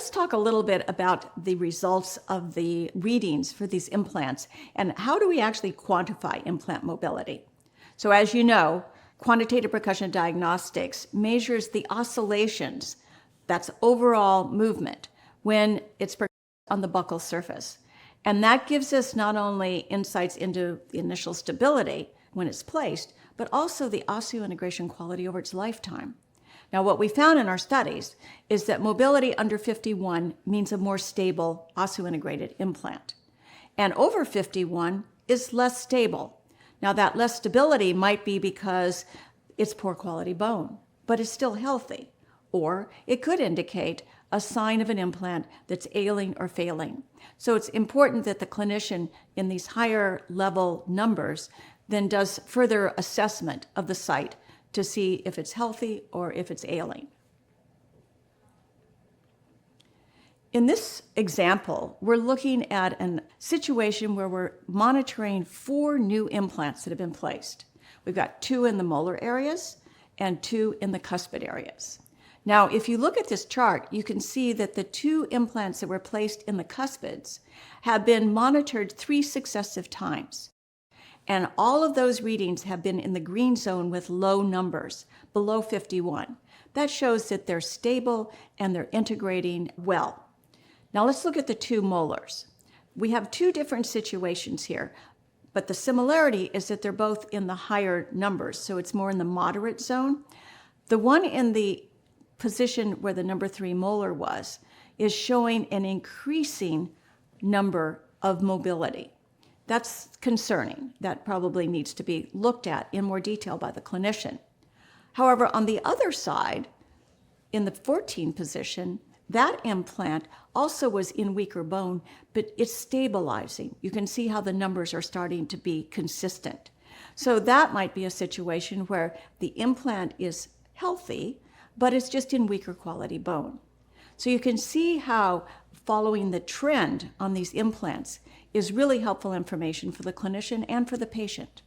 let's talk a little bit about the results of the readings for these implants and how do we actually quantify implant mobility. So as you know, quantitative percussion diagnostics measures the oscillations, that's overall movement, when it's on the buccal surface. And that gives us not only insights into the initial stability when it's placed, but also the osseointegration quality over its lifetime. Now, what we found in our studies is that mobility under 51 means a more stable osseointegrated implant. And over 51 is less stable. Now, that less stability might be because it's poor quality bone, but it's still healthy. Or it could indicate a sign of an implant that's ailing or failing. So it's important that the clinician in these higher level numbers then does further assessment of the site to see if it's healthy or if it's ailing. In this example, we're looking at a situation where we're monitoring 4 new implants that have been placed. We've got 2 in the molar areas and 2 in the cuspid areas. Now, if you look at this chart, you can see that the 2 implants that were placed in the cuspids have been monitored 3 successive times. And all of those readings have been in the green zone with low numbers, below 51. That shows that they're stable and they're integrating well. Now let's look at the 2 molars. We have 2 different situations here, but the similarity is that they're both in the higher numbers, so it's more in the moderate zone. The one in the position where the number 3 molar was is showing an increasing number of mobility. That's concerning. That probably needs to be looked at in more detail by the clinician. However, on the other side, in the 14 position, that implant also was in weaker bone, but it's stabilizing. You can see how the numbers are starting to be consistent. So that might be a situation where the implant is healthy, but it's just in weaker quality bone. So you can see how following the trend on these implants is really helpful information for the clinician and for the patient.